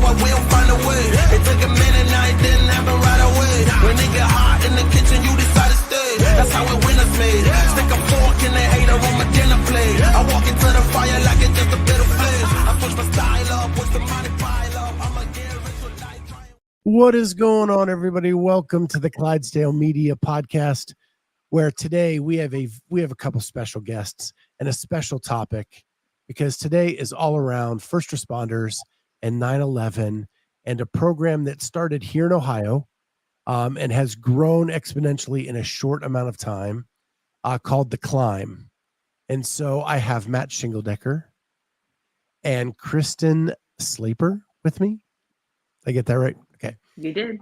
I will find a way. It took a minute, now it didn't happen right away. When it get hot in the kitchen, you decide to stay. That's how it winners made. Stick a fork in the hater on my dinner plate. I walk into the fire like it's just a bit of flame. I switch my style up, watch the money pile up. I'ma get rich with life. What is going on, everybody? Welcome to the Clydesdale Media Podcast, where today we have a couple special guests and a special topic, because today is all around first responders and 9/11 and a program that started here in Ohio and has grown exponentially in a short amount of time called The Climb. And so I have Matt Shingledecker and Kristen Slaper with me. Did I get that right? Okay. You did.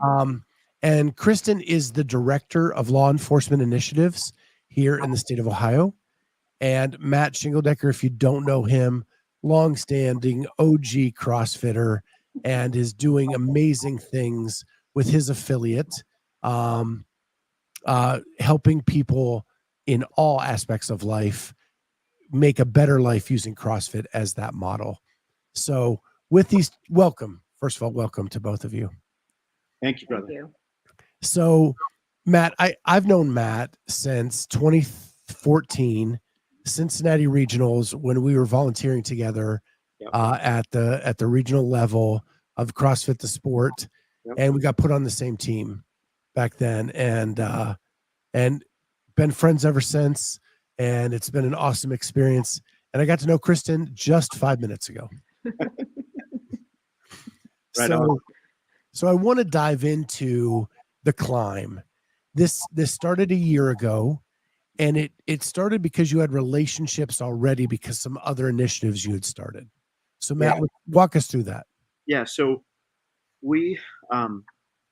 And Kristen is the director of law enforcement initiatives here in the state of Ohio. And Matt Shingledecker, if you don't know him, longstanding OG CrossFitter, and is doing amazing things with his affiliate, helping people in all aspects of life make a better life using CrossFit as that model. So with these, first of all, welcome to both of you. Thank you, brother. Thank you. So Matt, I've known Matt since 2014, Cincinnati Regionals, when we were volunteering together at the regional level of CrossFit the sport. Yep. And we got put on the same team back then, and been friends ever since. And it's been an awesome experience. And I got to know Kristen just 5 minutes ago. Right on. So I want to dive into The Climb. This started a year ago, and it started because you had relationships already because some other initiatives you had started. So Matt, walk us through that. Yeah. So we,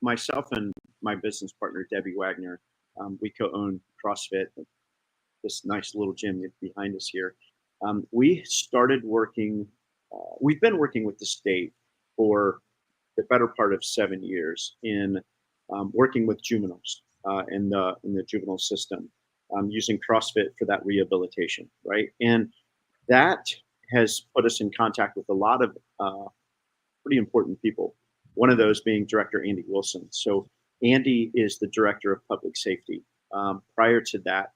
myself and my business partner, Debbie Wagner, we co-own CrossFit, this nice little gym behind us here. We started working, we've been working with the state for the better part of 7 years in working with juveniles in the juvenile system, using CrossFit for that rehabilitation, right? And that has put us in contact with a lot of pretty important people. One of those being Director Andy Wilson. So Andy is the Director of Public Safety. Prior to that,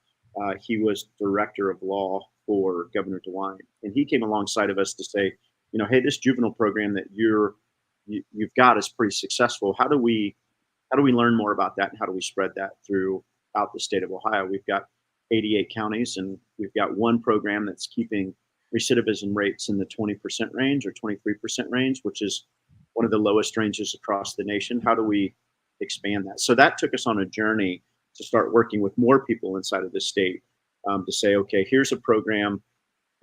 he was Director of Law for Governor DeWine. And he came alongside of us to say, hey, this juvenile program that you've got is pretty successful. How do we learn more about that, and how do we spread that throughout the state of Ohio? We've got 88 counties, and we've got one program that's keeping recidivism rates in the 20% range or 23% range, which is one of the lowest ranges across the nation. How do we expand that? So that took us on a journey to start working with more people inside of the state, to say, okay, here's a program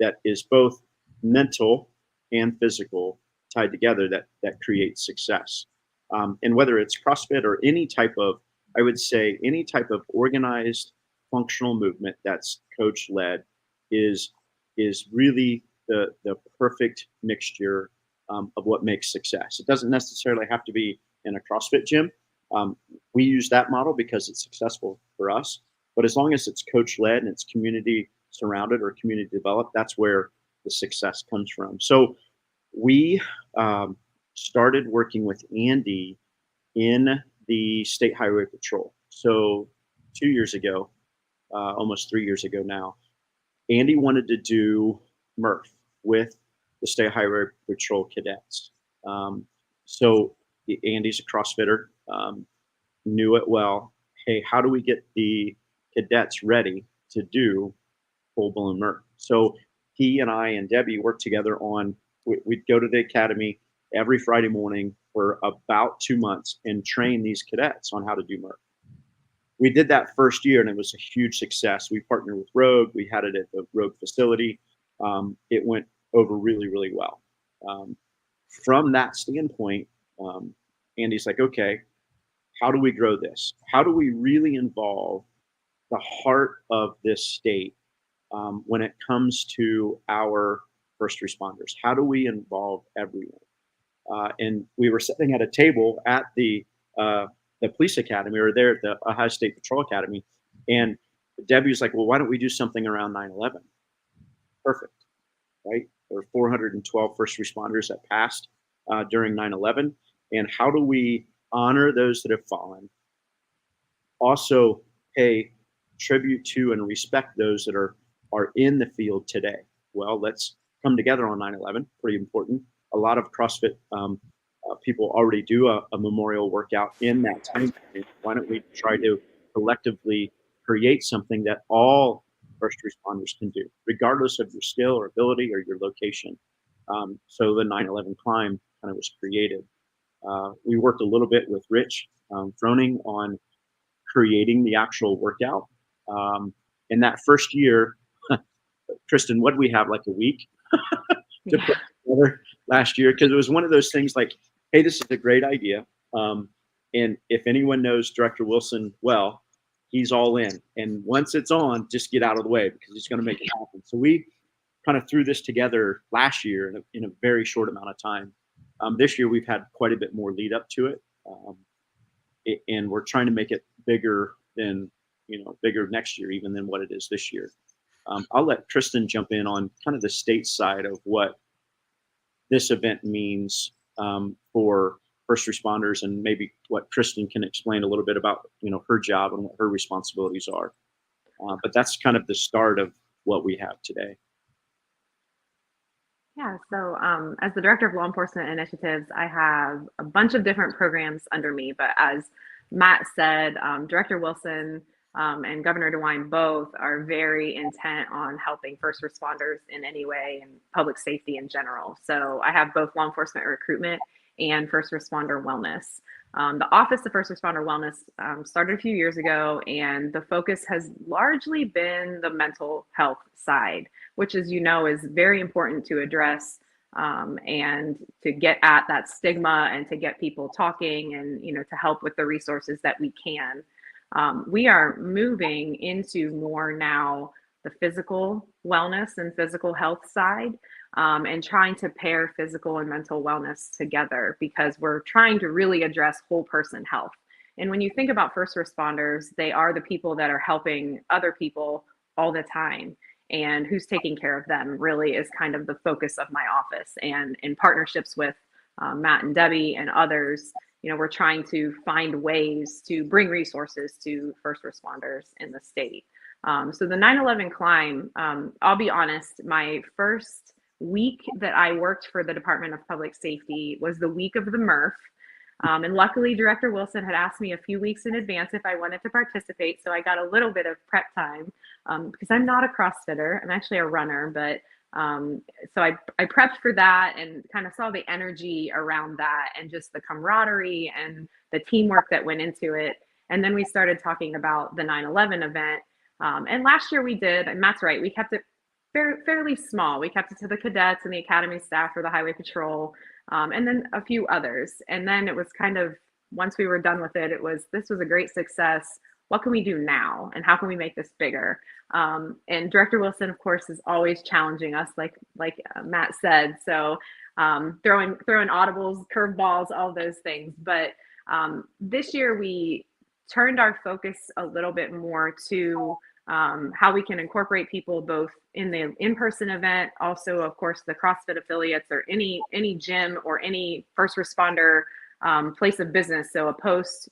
that is both mental and physical tied together that creates success. And whether it's CrossFit or any type of organized functional movement that's coach led is really the perfect mixture of what makes success. It doesn't necessarily have to be in a CrossFit gym. We use that model because it's successful for us, but as long as it's coach led and it's community surrounded or community developed, that's where the success comes from. So we started working with Andy in the State Highway Patrol. So 2 years ago, almost 3 years ago now, Andy wanted to do Murph with the State Highway Patrol cadets. So Andy's a CrossFitter, knew it well. Hey, how do we get the cadets ready to do full-blown Murph? So he and I and Debbie worked together on, we'd go to the academy every Friday morning for about 2 months and train these cadets on how to do Murph. We did that first year, and it was a huge success. We partnered with Rogue. We had it at the Rogue facility. It went over really, really well. From that standpoint, Andy's like, okay, how do we grow this? How do we really involve the heart of this state when it comes to our first responders? How do we involve everyone? And we were sitting at a table at the police academy, or there at the Ohio State Patrol Academy, and Debbie was like, well, why don't we do something around 9/11? Perfect, right? There were 412 first responders that passed during 9/11, and how do we honor those that have fallen, also pay tribute to and respect those that are in the field today. Well, let's come together on 9/11. Pretty important. A lot of CrossFit people already do a memorial workout in that time period. Why don't we try to collectively create something that all first responders can do, regardless of your skill or ability or your location? So the 9/11 climb kind of was created. We worked a little bit with Rich Froning on creating the actual workout. In that first year, Kristen, what did we have, like a week to put together last year? Because it was one of those things like, hey, this is a great idea. And if anyone knows Director Wilson well, he's all in. And once it's on, just get out of the way because he's going to make it happen. So we kind of threw this together last year in a very short amount of time. This year, we've had quite a bit more lead up to it. And we're trying to make it bigger next year, even than what it is this year. I'll let Kristen jump in on kind of the state side of what this event means for first responders, and maybe what Kristen can explain a little bit about, her job and what her responsibilities are. But that's kind of the start of what we have today. Yeah, so as the Director of Law Enforcement Initiatives, I have a bunch of different programs under me, but as Matt said, Director Wilson and Governor DeWine both are very intent on helping first responders in any way and public safety in general. So I have both law enforcement recruitment and first responder wellness. The Office of First Responder Wellness started a few years ago, and the focus has largely been the mental health side, which, as you know, is very important to address and to get at that stigma and to get people talking and, to help with the resources that we can. We are moving into more now the physical wellness and physical health side, and trying to pair physical and mental wellness together because we're trying to really address whole person health. And when you think about first responders, they are the people that are helping other people all the time. And who's taking care of them really is kind of the focus of my office. And in partnerships with Matt and Debbie and others, we're trying to find ways to bring resources to first responders in the state. So the 9/11 climb, I'll be honest, my first week that I worked for the Department of Public Safety was the week of the MRF. And luckily, Director Wilson had asked me a few weeks in advance if I wanted to participate. So I got a little bit of prep time because I'm not a CrossFitter. I'm actually a runner. But so I prepped for that and kind of saw the energy around that and just the camaraderie and the teamwork that went into it. And then we started talking about the 9/11 event. And last year we did, and Matt's right, we kept it fairly small. We kept it to the cadets and the academy staff for the highway patrol, and then a few others. And then it was kind of, once we were done with it, this was a great success. What can we do now? And how can we make this bigger? And Director Wilson, of course, is always challenging us, like Matt said. So throwing audibles, curveballs, all those things. But this year we turned our focus a little bit more to how we can incorporate people both in the in-person event, also, of course, the CrossFit affiliates or any gym or any first responder place of business. So a post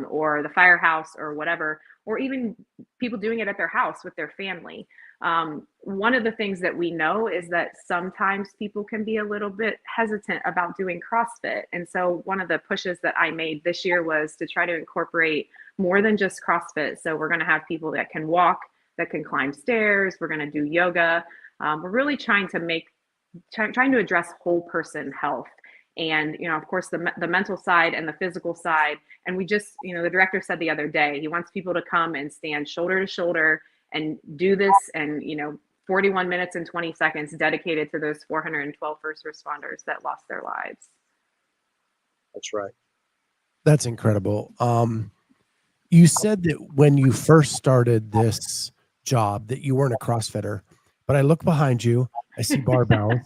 or the firehouse or whatever, or even people doing it at their house with their family. One of the things that we know is that sometimes people can be a little bit hesitant about doing CrossFit. And so one of the pushes that I made this year was to try to incorporate more than just CrossFit. So we're going to have people that can walk, that can climb stairs. We're going to do yoga. We're really trying to address whole person health. And, of course, the mental side and the physical side. And we just, the director said the other day, he wants people to come and stand shoulder to shoulder and do this. And, 41 minutes and 20 seconds dedicated to those 412 first responders that lost their lives. That's right. That's incredible. You said that when you first started this job that you weren't a CrossFitter, but I look behind you, I see barbells,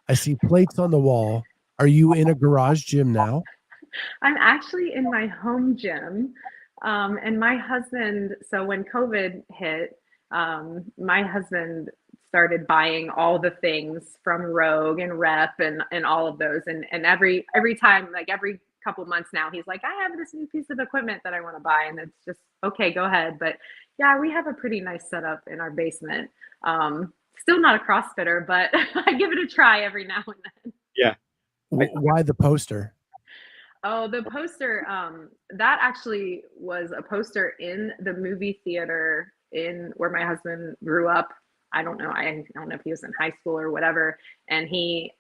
I see plates on the wall. Are you in a garage gym now? I'm actually in my home gym. And my husband, so when COVID hit, my husband started buying all the things from Rogue and Rep and all of those. And every time, like every couple months now, he's like, I have this new piece of equipment that I want to buy. And it's just, okay, go ahead. But yeah, we have a pretty nice setup in our basement. Still not a CrossFitter, but I give it a try every now and then. Yeah. Why the poster? Oh, the poster, that actually was a poster in the movie theater in where my husband grew up. I don't know if he was in high school or whatever. And he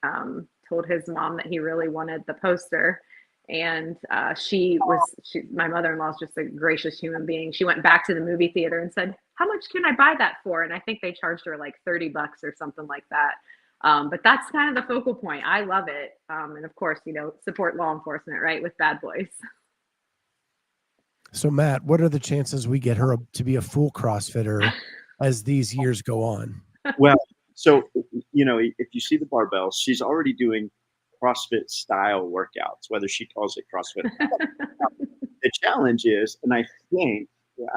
told his mom that he really wanted the poster. And my mother-in-law is just a gracious human being. She went back to the movie theater and said, how much can I buy that for? And I think they charged her like $30 or something like that. But that's kind of the focal point. I love it. And of course, support law enforcement, right? With bad boys. So Matt, what are the chances we get her to be a full CrossFitter as these years go on? Well, so, if you see the barbells, she's already doing CrossFit style workouts, whether she calls it CrossFit. The challenge is, and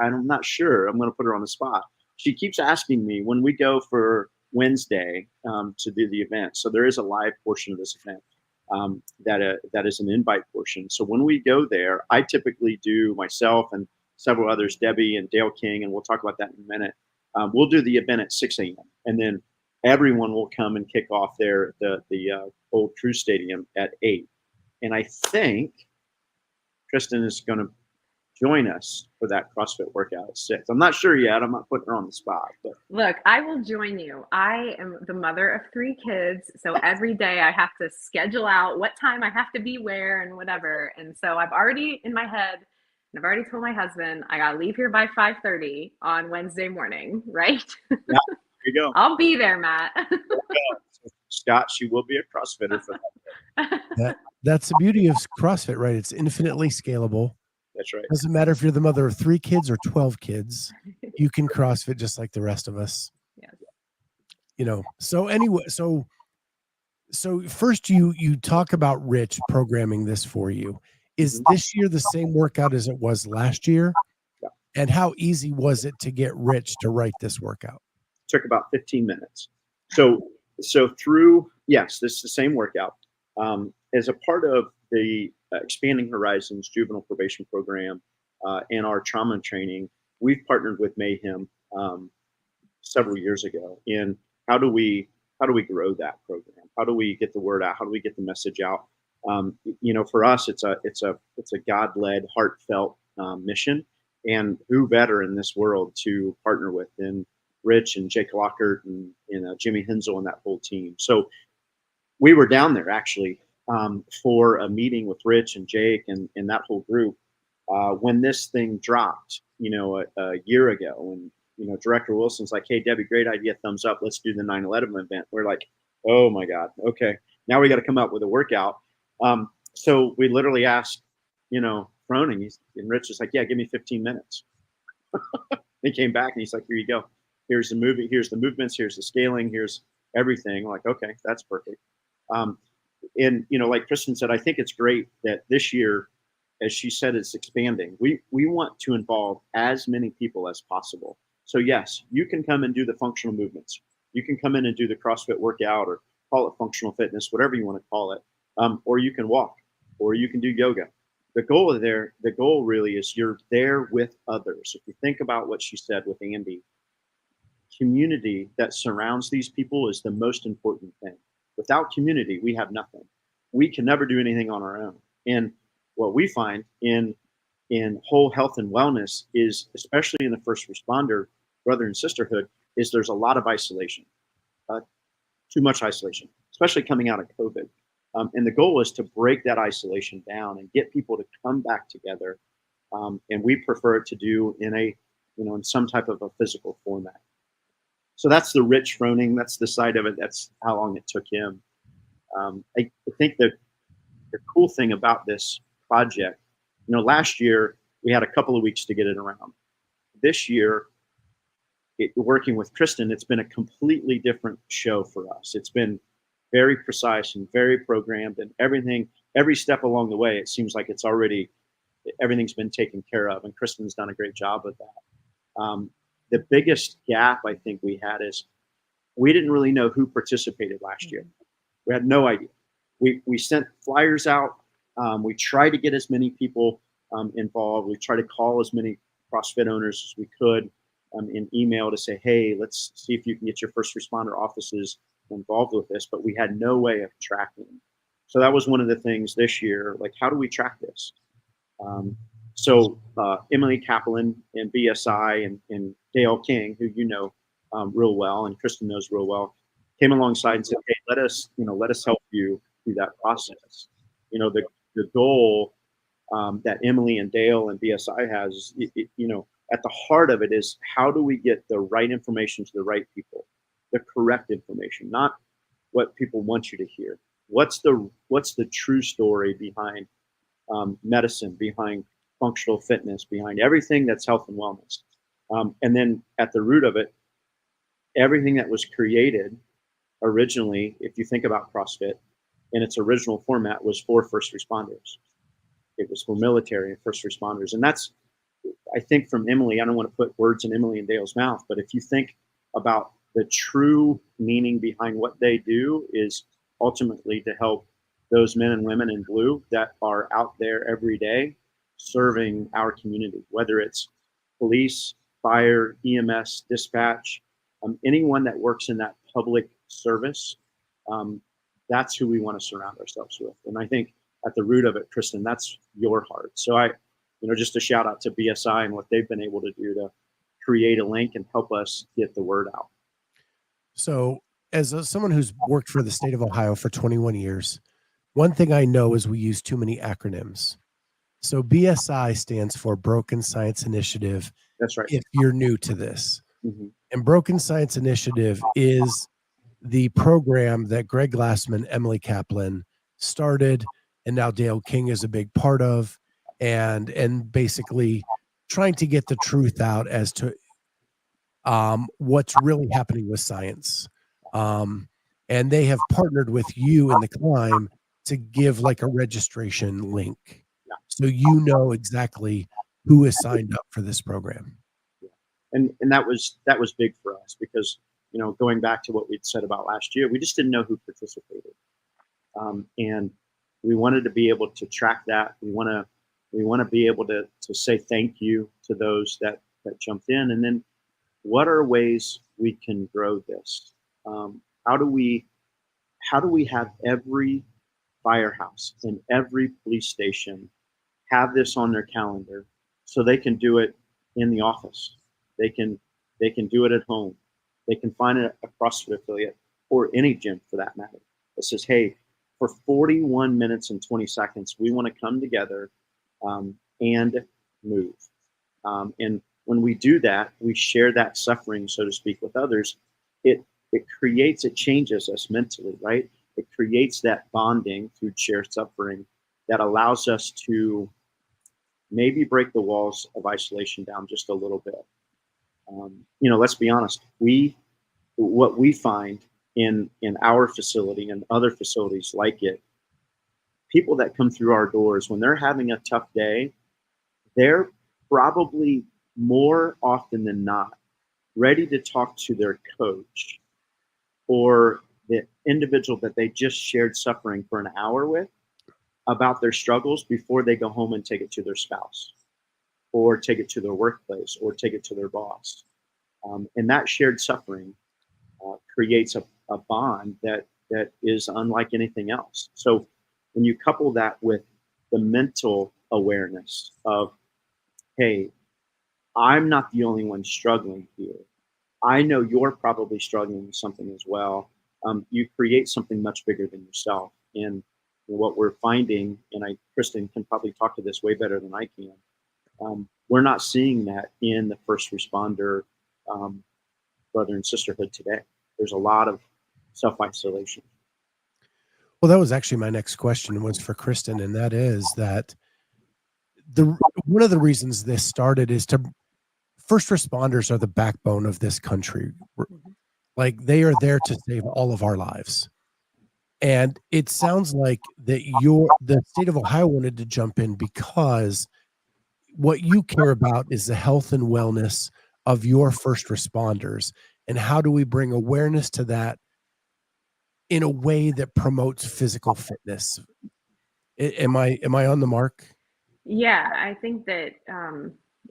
I'm not sure, I'm going to put her on the spot. She keeps asking me when we go for Wednesday to do the event. So there is a live portion of this event that is an invite portion. So when we go there, I typically do myself and several others, Debbie and Dale King, and we'll talk about that in a minute. We'll do the event at 6 a.m. and then everyone will come and kick off there at the old Crew Stadium at 8. And I think Kristen is going to join us for that CrossFit workout at 6. I'm not sure yet. I'm not putting her on the spot. But look, I will join you. I am the mother of 3 kids. So every day I have to schedule out what time I have to be where and whatever. And so I've already in my head, and I've already told my husband, I got to leave here by 5:30 on Wednesday morning, right? Yeah, there you go. I'll be there, Matt. Scott, she will be a CrossFitter for that. That's the beauty of CrossFit, right? It's infinitely scalable. That's right. Doesn't matter if you're the mother of 3 kids or 12 kids, you can CrossFit just like the rest of us. Yes. So anyway, so first you talk about Rich programming this for you. Is this year the same workout as it was last year? Yeah. And how easy was it to get Rich to write this workout? It took about 15 minutes. So through, yes, this is the same workout. As a part of the Expanding Horizons juvenile probation program and our trauma training, we've partnered with Mayhem several years ago in how do we grow that program? How do we get the word out? How do we get the message out? For us, it's a God-led, heartfelt mission, and who better in this world to partner with than Rich and Jake Lockhart and Jimmy Hensel and that whole team. So we were down there actually for a meeting with Rich and Jake and that whole group when this thing dropped, a year ago. And Director Wilson's like, "Hey, Debbie, great idea, thumbs up. Let's do the 9/11 event." We're like, "Oh my God, okay, now we got to come up with a workout." So we literally asked, Froning, and Rich is like, "Yeah, give me 15 minutes." He came back and he's like, "Here you go. Here's the movie. Here's the movements. Here's the scaling. Here's everything." I'm like, "Okay, that's perfect." And like Kristen said, I think it's great that this year, as she said, it's expanding. We want to involve as many people as possible. So yes, you can come and do the functional movements. You can come in and do the CrossFit workout, or call it functional fitness, whatever you want to call it. Or you can walk, or you can do yoga. The goal really is you're there with others. If you think about what she said with Andy, community that surrounds these people is the most important thing. Without community, we have nothing. We can never do anything on our own. And what we find in whole health and wellness is, especially in the first responder brother and sisterhood, is there's a lot of isolation, too much isolation, especially coming out of COVID. And the goal is to break that isolation down and get people to come back together. And we prefer it to do in some type of a physical format. So that's the Rich Froning. That's the side of it. That's how long it took him. I think that the cool thing about this project, last year we had a couple of weeks to get it around. This year, working with Kristen, it's been a completely different show for us. It's been very precise and very programmed, and every step along the way, it seems like everything's been taken care of, and Kristen's done a great job with that. The biggest gap I think we had is we didn't really know who participated last year. We had no idea. We sent flyers out. We tried to get as many people involved. We tried to call as many CrossFit owners as we could in email to say, hey, let's see if you can get your first responder offices involved with this. But we had no way of tracking. So that was one of the things this year, like, how do we track this? So Emily Kaplan and BSI and Dale King, who you know real well, and Kristen knows real well, came alongside and said, hey, let us help you through that process. You know, the goal that Emily and Dale and BSI has, you know, at the heart of it is, how do we get the right information to the right people, the correct information, not what people want you to hear. What's the true story behind medicine, behind functional fitness, behind everything that's health and wellness? And then at the root of it, everything that was created originally, if you think about CrossFit, in its original format, was for first responders. It was for military and first responders. And that's, I think, from Emily, I don't want to put words in Emily and Dale's mouth, but if you think about the true meaning behind what they do, is ultimately to help those men and women in blue that are out there every day serving our community, whether it's police, fire, EMS, dispatch, anyone that works in that public service. That's who we want to surround ourselves with. And I think at the root of it, Kristen, that's your heart. So just a shout out to BSI and what they've been able to do to create a link and help us get the word out. So as someone who's worked for the state of Ohio for 21 years, one thing I know is we use too many acronyms. So BSI stands for Broken Science Initiative. That's right. If you're new to this. Mm-hmm. And Broken Science Initiative is the program that Greg Glassman, Emily Kaplan started, and now Dale King is a big part of, and basically trying to get the truth out as to what's really happening with science. And they have partnered with you in the climb to give like a registration link. So you know exactly who is signed up for this program. And that was big for us because, going back to what we'd said about last year, we just didn't know who participated. And we wanted to be able to track that. We want to be able to say thank you to those that jumped in. And then what are ways we can grow this? How do we have every firehouse and every police station have this on their calendar so they can do it in the office? They can do it at home. They can find a CrossFit affiliate or any gym for that matter that says, hey, for 41 minutes and 20 seconds, we want to come together and move. And when we do that, we share that suffering, so to speak, with others. It changes us mentally, right? It creates that bonding through shared suffering that allows us to maybe break the walls of isolation down just a little bit. Let's be honest. What we find in our facility and other facilities like it, people that come through our doors when they're having a tough day, they're probably more often than not ready to talk to their coach or the individual that they just shared suffering for an hour with about their struggles before they go home and take it to their spouse or take it to their workplace or take it to their boss. And that shared suffering creates a bond that is unlike anything else. So when you couple that with the mental awareness of, hey, I'm not the only one struggling here. I know you're probably struggling with something as well. You create something much bigger than yourself. And what we're finding, and Kristen can probably talk to this way better than I can, we're not seeing that in the first responder brother and sisterhood today. There's a lot of self-isolation. Well, that was actually my next question was for Kristen, and that is that one of the reasons this started is first responders are the backbone of this country. Like they are there to save all of our lives. And it sounds like that the state of Ohio wanted to jump in because what you care about is the health and wellness of your first responders. and how do we bring awareness to that in a way that promotes physical fitness? Am I on the mark? Yeah, I think that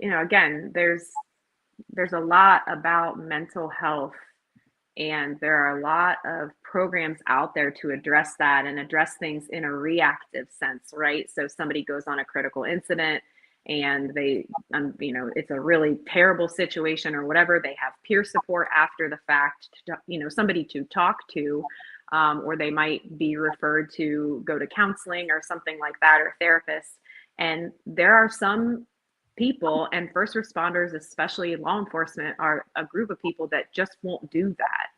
again, there's a lot about mental health, and there are a lot of programs out there to address that and address things in a reactive sense, right? So somebody goes on a critical incident and they, it's a really terrible situation or whatever. They have peer support after the fact, somebody to talk to, or they might be referred to go to counseling or something like that, or a therapist. And there are some people, and first responders, especially law enforcement, are a group of people that just won't do that.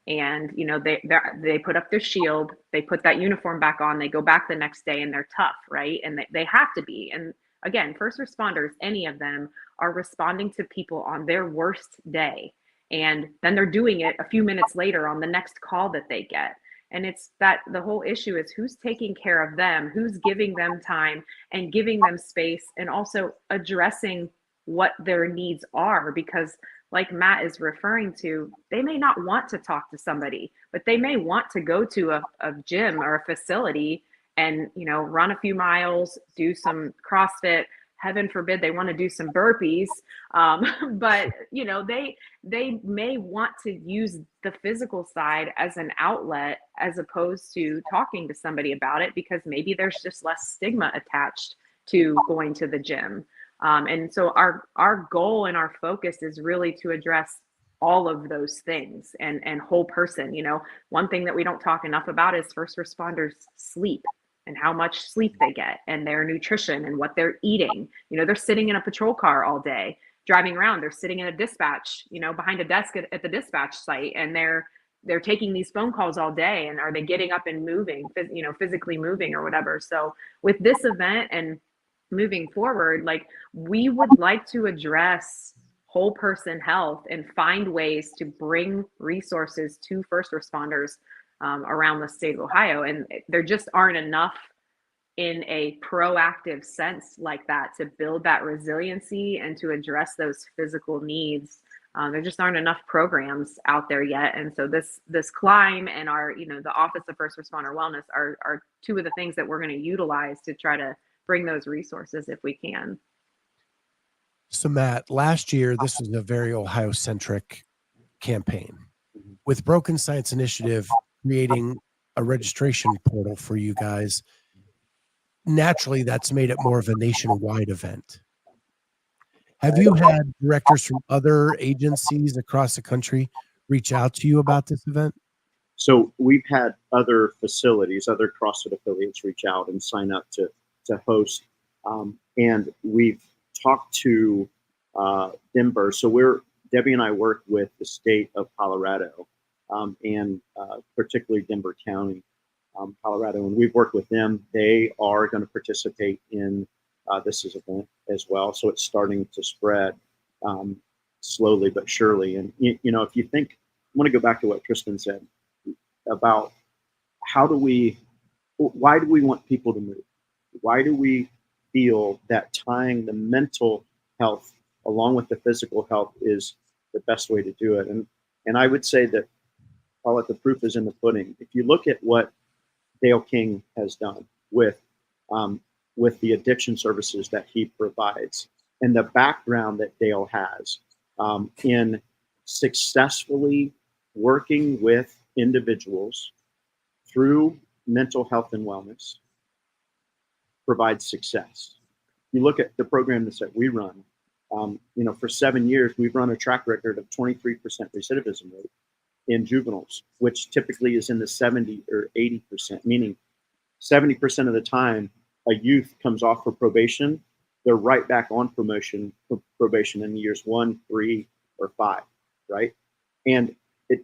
And they put up their shield, they put that uniform back on, they go back the next day, and they're tough, right? And they have to be. And again, first responders, any of them, are responding to people on their worst day, and then they're doing it a few minutes later on the next call that they get. And it's that the whole issue is who's taking care of them, who's giving them time and giving them space, and also addressing what their needs are. Because like Matt is referring to, they may not want to talk to somebody, but they may want to go to a gym or a facility and, run a few miles, do some CrossFit. Heaven forbid they want to do some burpees. But, they may want to use the physical side as an outlet as opposed to talking to somebody about it, because maybe there's just less stigma attached to going to the gym. And so our goal and our focus is really to address all of those things and whole person. One thing that we don't talk enough about is first responders sleep and how much sleep they get, and their nutrition and what they're eating. They're sitting in a patrol car all day, driving around. They're sitting in a dispatch, behind a desk at the dispatch site, and they're taking these phone calls all day. And are they getting up and moving, physically moving or whatever? So with this event and moving forward, like, we would like to address whole person health and find ways to bring resources to first responders around the state of Ohio. And there just aren't enough in a proactive sense like that to build that resiliency and to address those physical needs. There just aren't enough programs out there yet. And so this climb and our, the Office of First Responder Wellness are two of the things that we're going to utilize to try to bring those resources if we can. So Matt, last year, this was a very Ohio-centric campaign with Broken Science Initiative creating a registration portal for you guys. Naturally, that's made it more of a nationwide event. Have you had directors from other agencies across the country reach out to you about this event? So we've had other facilities, other CrossFit affiliates reach out and sign up to host. And we've talked to Denver. So Debbie and I work with the state of Colorado, and particularly Denver County, Colorado. And we've worked with them. They are going to participate in this event as well. So it's starting to spread slowly but surely. And, if you think, I want to go back to what Kristen said about why do we want people to move? Why do we feel that tying the mental health along with the physical health is the best way to do it? And I would say that, call it, the proof is in the pudding. If you look at what Dale King has done with the addiction services that he provides, and the background that Dale has in successfully working with individuals through mental health and wellness, provides success. You look at the program that we run, for 7 years, we've run a track record of 23% recidivism rate in juveniles, which typically is in the 70 or 80%, meaning 70% of the time a youth comes off for probation, they're right back on probation in years 1, 3, or 5, right? And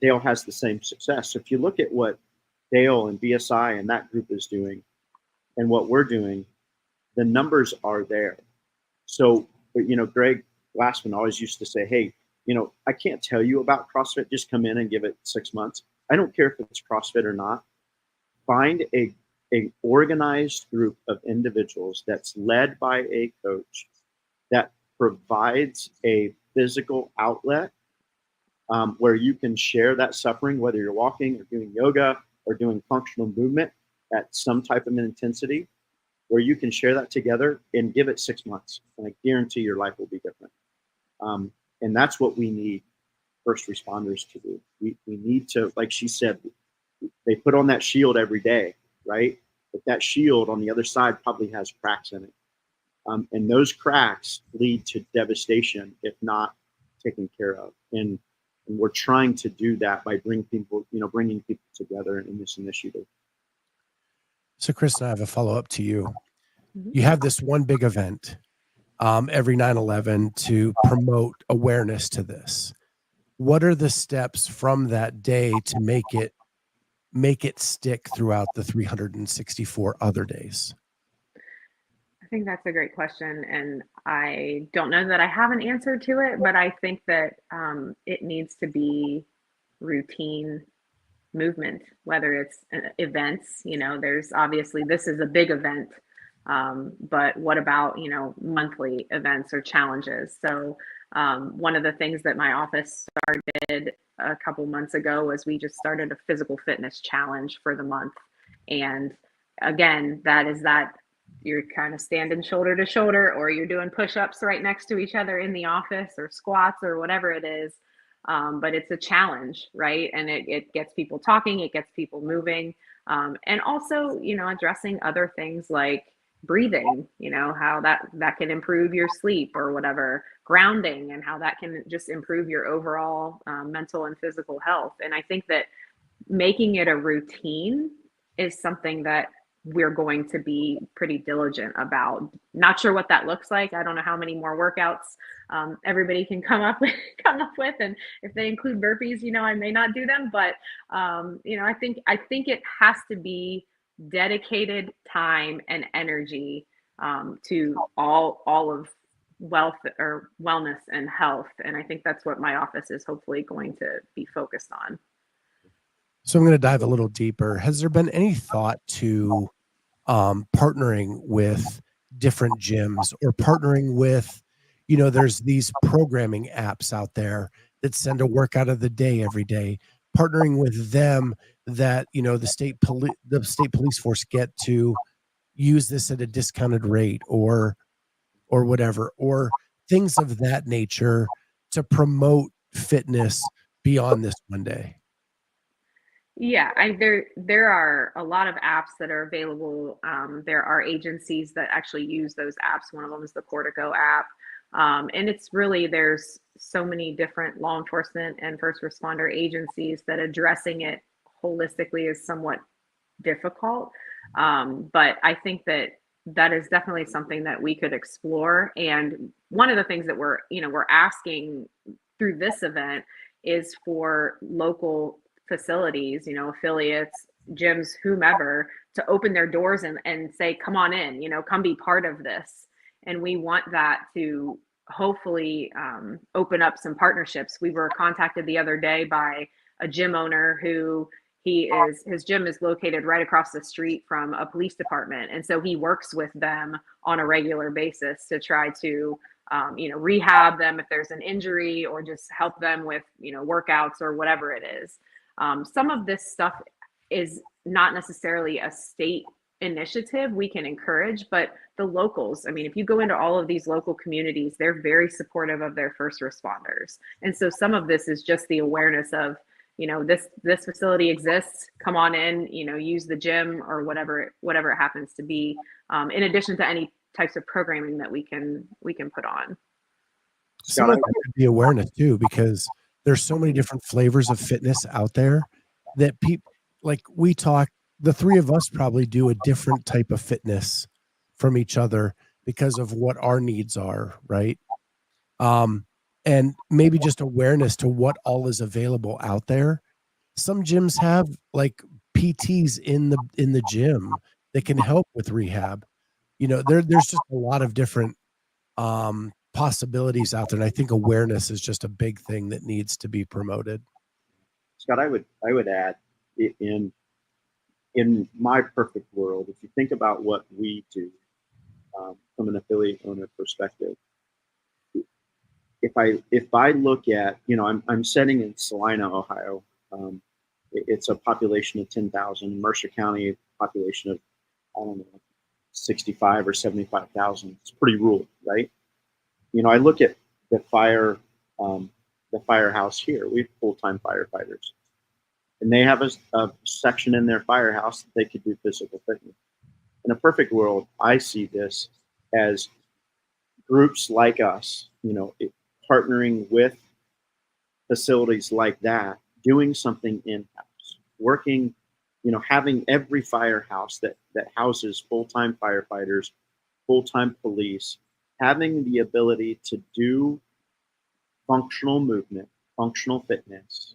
Dale has the same success. So if you look at what Dale and BSI and that group is doing and what we're doing, the numbers are there. So, Greg Glassman always used to say, hey, I can't tell you about CrossFit, just come in and give it 6 months. I don't care if it's CrossFit or not. Find a organized group of individuals that's led by a coach that provides a physical outlet where you can share that suffering, whether you're walking or doing yoga or doing functional movement at some type of intensity, where you can share that together and give it 6 months. And I guarantee your life will be different. And that's what we need first responders to do. We need to, like she said, they put on that shield every day, right? But that shield on the other side probably has cracks in it. And those cracks lead to devastation if not taken care of. And we're trying to do that by bringing people together in this initiative. So, Kristen, I have a follow-up to you. Mhm. You have this one big event every 9/11 to promote awareness to this. What are the steps from that day to make it stick throughout the 364 other days? I think that's a great question, and I don't know that I have an answer to it, but I think that it needs to be routine movement, whether it's events. There's obviously this is a big event, but what about monthly events or challenges? So one of the things that my office started a couple months ago was we just started a physical fitness challenge for the month, and again, that you're kind of standing shoulder to shoulder, or you're doing push-ups right next to each other in the office, or squats, or whatever it is. But it's a challenge, right? And it gets people talking, it gets people moving, and also, addressing other things like breathing, how that can improve your sleep or whatever, grounding, and how that can just improve your overall mental and physical health. And I think that making it a routine is something that we're going to be pretty diligent about. Not sure what that looks like. I don't know how many more workouts everybody can come up with, and if they include burpees, I may not do them. But I think it has to be dedicated time and energy to all of wealth or wellness and health. And I think that's what my office is hopefully going to be focused on. So I'm going to dive a little deeper. Has there been any thought to partnering with different gyms, or partnering with, there's these programming apps out there that send a workout of the day every day, partnering with them that, the state police force get to use this at a discounted rate, or whatever, or things of that nature to promote fitness beyond this one day? Yeah, there are a lot of apps that are available. There are agencies that actually use those apps. One of them is the Portico app. And it's really, there's so many different law enforcement and first responder agencies that addressing it holistically is somewhat difficult. But I think that is definitely something that we could explore. And one of the things that we're asking through this event is for local facilities, affiliates, gyms, whomever, to open their doors and say, come on in, come be part of this. And we want that to hopefully open up some partnerships. We were contacted the other day by a gym owner who his gym is located right across the street from a police department. And so he works with them on a regular basis to try to rehab them if there's an injury, or just help them with, workouts or whatever it is. Some of this stuff is not necessarily a state initiative we can encourage, but the locals, if you go into all of these local communities, they're very supportive of their first responders. And so some of this is just the awareness of, this facility exists, come on in, use the gym or whatever it happens to be, in addition to any types of programming that we can put on. Some of that could be awareness too, because there's so many different flavors of fitness out there that people, like we talk, the three of us probably do a different type of fitness from each other because of what our needs are, right? And maybe just awareness to what all is available out there. Some gyms have like PTs in the gym that can help with rehab. There's just a lot of different possibilities out there, and I think awareness is just a big thing that needs to be promoted. Scott, I would add, in my perfect world, if you think about what we do from an affiliate owner perspective, if I look at, I'm setting in Salina, Ohio. It's a population of 10,000. Mercer County population of, I don't know, 65 or 75,000. It's pretty rural, right? I look at the firehouse here. We have full-time firefighters, and they have a section in their firehouse that they could do physical fitness. In a perfect world, I see this as groups like us, partnering with facilities like that, doing something in-house, working, having every firehouse that houses full-time firefighters, full-time police, having the ability to do functional movement, functional fitness,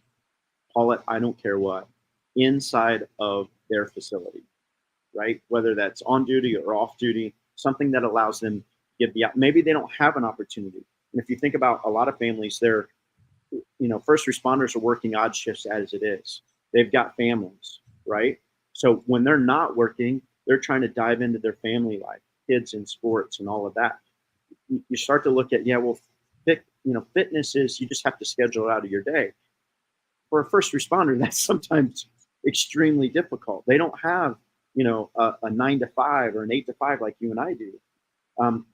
call it, I don't care what, inside of their facility, right? Whether that's on duty or off duty, something that allows them to get maybe they don't have an opportunity. And if you think about a lot of families, they're, first responders are working odd shifts as it is. They've got families, right? So when they're not working, they're trying to dive into their family life, kids in sports and all of that. You start to look at, fitness is, you just have to schedule it out of your day. For a first responder, that's sometimes extremely difficult. They don't have, a 9 to 5 or an 8 to 5 like you and I do.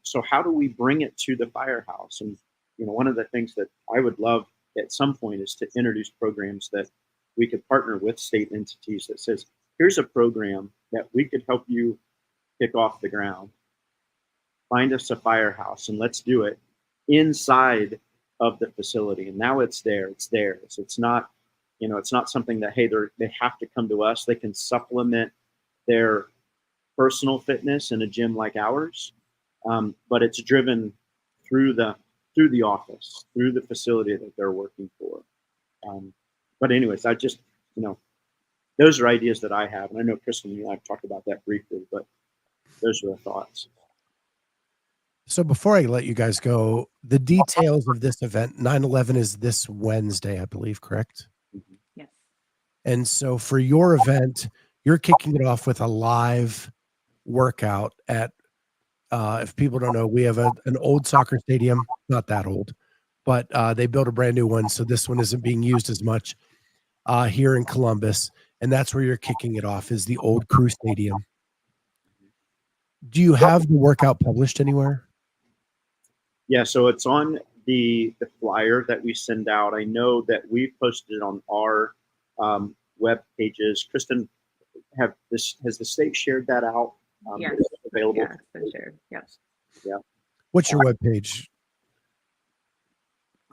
So how do we bring it to the firehouse? And, one of the things that I would love at some point is to introduce programs that we could partner with state entities that says, here's a program that we could help you kick off the ground. Find us a firehouse and let's do it inside of the facility. And now it's there. It's theirs. It's not, it's not something that, hey, they have to come to us. They can supplement their personal fitness in a gym like ours, but it's driven through the office, through the facility that they're working for. But anyways, I just, those are ideas that I have. And I know Kristen, you and I have talked about that briefly, but those are the thoughts. So before I let you guys go, the details of this event, 9/11 is this Wednesday, I believe, correct? Mm-hmm. Yes. And so for your event, you're kicking it off with a live workout at, if people don't know, we have an old soccer stadium, not that old, but they built a brand new one. So this one isn't being used as much here in Columbus. And that's where you're kicking it off, is the old Crew Stadium. Do you have the workout published anywhere? Yeah, so it's on the flyer that we send out. I know that we've posted it on our web pages. Kristen, has the state shared that out? Yes. Is it available? Yeah, it's been shared. Yes. Yeah. What's your web page?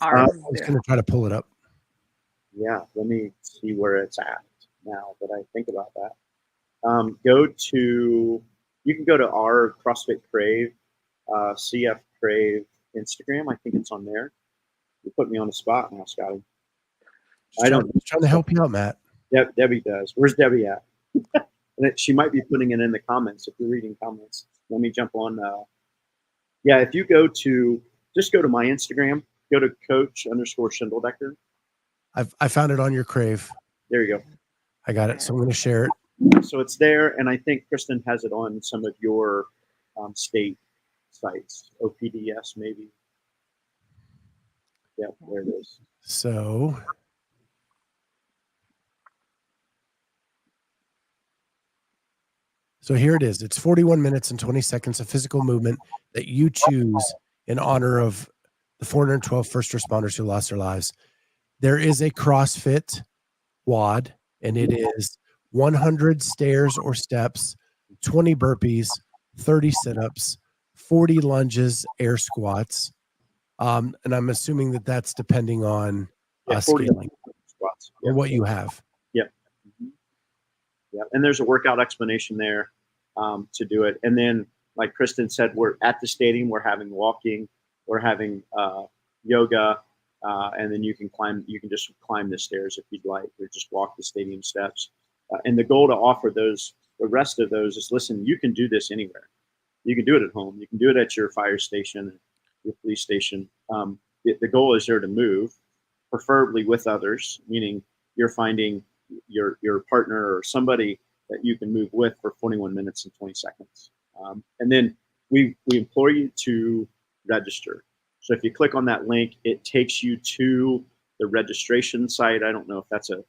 Ours. I'm just going to try to pull it up. Yeah, let me see where it's at now that I think about that. You can go to our CrossFit Crave, CF Crave Instagram. I think it's on there. You put me on the spot now, Scotty. Just trying to help you out, Matt. Debbie does. Where's Debbie at? And she might be putting it in the comments if you're reading comments. Let me jump on. If you just go to my Instagram, go to Coach_Shingledecker. I found it on your Crave. There you go. I got it. So I'm going to share it. So it's there, and I think Kristen has it on some of your state sites, OPDS maybe. Yeah, there it is. So here it is. It's 41 minutes and 20 seconds of physical movement that you choose in honor of the 412 first responders who lost their lives. There is a CrossFit WOD, and it is 100 stairs or steps, 20 burpees, 30 sit-ups, 40 lunges, air squats. And I'm assuming that that's depending on 40 scaling squats or what you have. Yep. Mm-hmm. Yep. And there's a workout explanation there to do it. And then, like Kristen said, we're at the stadium. We're having walking. We're having yoga. And then you can just climb the stairs if you'd like, or just walk the stadium steps. And the goal to offer the rest of those is, listen, you can do this anywhere. You can do it at home. You can do it at your fire station, your police station. The goal is there to move, preferably with others, meaning you're finding your partner or somebody that you can move with for 21 minutes and 20 seconds. And then we implore you to register. So if you click on that link, it takes you to the registration site. I don't know if that's a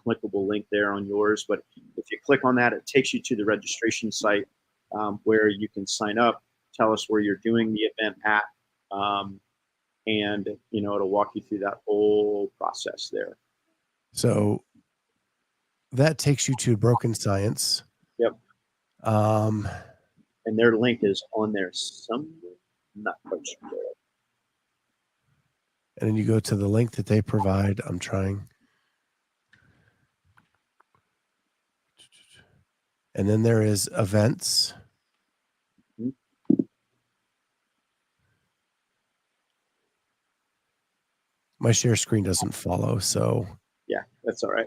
clickable link there on yours, but if you click on that, it takes you to the registration site where you can sign up, tell us where you're doing the event at, and it'll walk you through that whole process there. So that takes you to Broken Science. Yep. And their link is on there somewhere. Not quite sure. And then you go to the link that they provide. I'm trying. And then there is events. My share screen doesn't follow, so. Yeah, that's all right.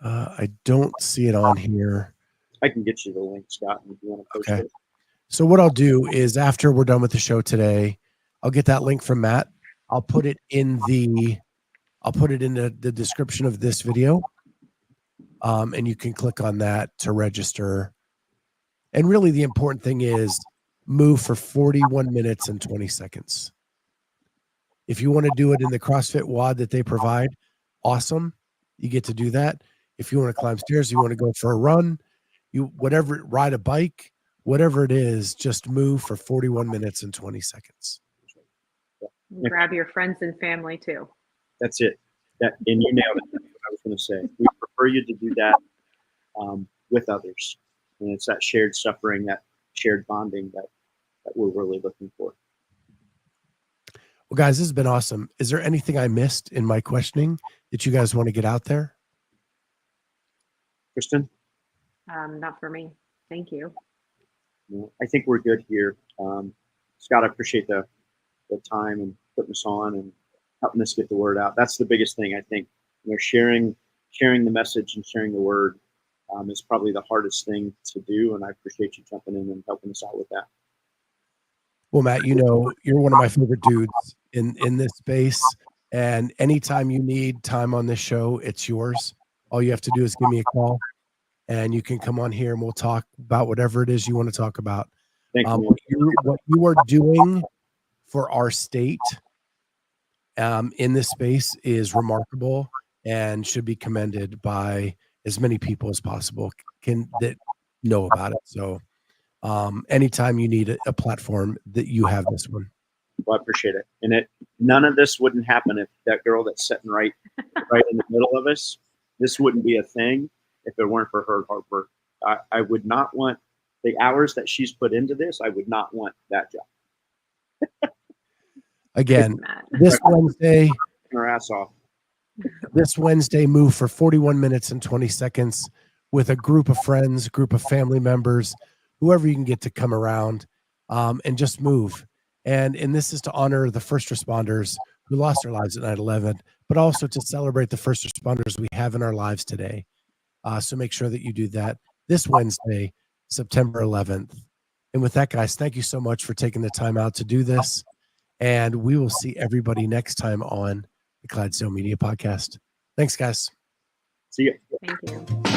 I don't see it on here. I can get you the link, Scott, if you want to post it. So what I'll do is after we're done with the show today, I'll get that link from Matt. I'll put it in the description of this video. And you can click on that to register. And really the important thing is move for 41 minutes and 20 seconds. If you want to do it in the CrossFit WOD that they provide, awesome. You get to do that. If you want to climb stairs, you want to go for a run, ride a bike, whatever it is, just move for 41 minutes and 20 seconds. Grab your friends and family too. That's it. And you nailed it. That's what I was going to say. We prefer you to do that with others. And it's that shared suffering, that shared bonding that we're really looking for. Well, guys, this has been awesome. Is there anything I missed in my questioning that you guys want to get out there? Kristen? Not for me. Thank you. I think we're good here. Scott, I appreciate the time and putting us on and helping us get the word out. That's the biggest thing, I think. Sharing the message and sharing the word is probably the hardest thing to do, and I appreciate you jumping in and helping us out with that. Well, Matt, you're one of my favorite dudes in this space, and anytime you need time on this show, it's yours. All you have to do is give me a call, and you can come on here and we'll talk about whatever it is you want to talk about. Thank you. What you are doing for our state in this space is remarkable and should be commended by as many people as possible that know about it. So anytime you need a platform, that you have this one. Well, I appreciate it. And none of this wouldn't happen if that girl that's sitting right in the middle of us, this wouldn't be a thing if it weren't for her hard work. I would not want the hours that she's put into this. I would not want that job. Again, this Wednesday, her ass off. This Wednesday, move for 41 minutes and 20 seconds with a group of friends, group of family members, whoever you can get to come around and just move. And this is to honor the first responders who lost their lives at 9/11, but also to celebrate the first responders we have in our lives today. So make sure that you do that this Wednesday, September 11th. And with that, guys, thank you so much for taking the time out to do this. And we will see everybody next time on the Clydesdale Media Podcast. Thanks, guys. See you. Thank you.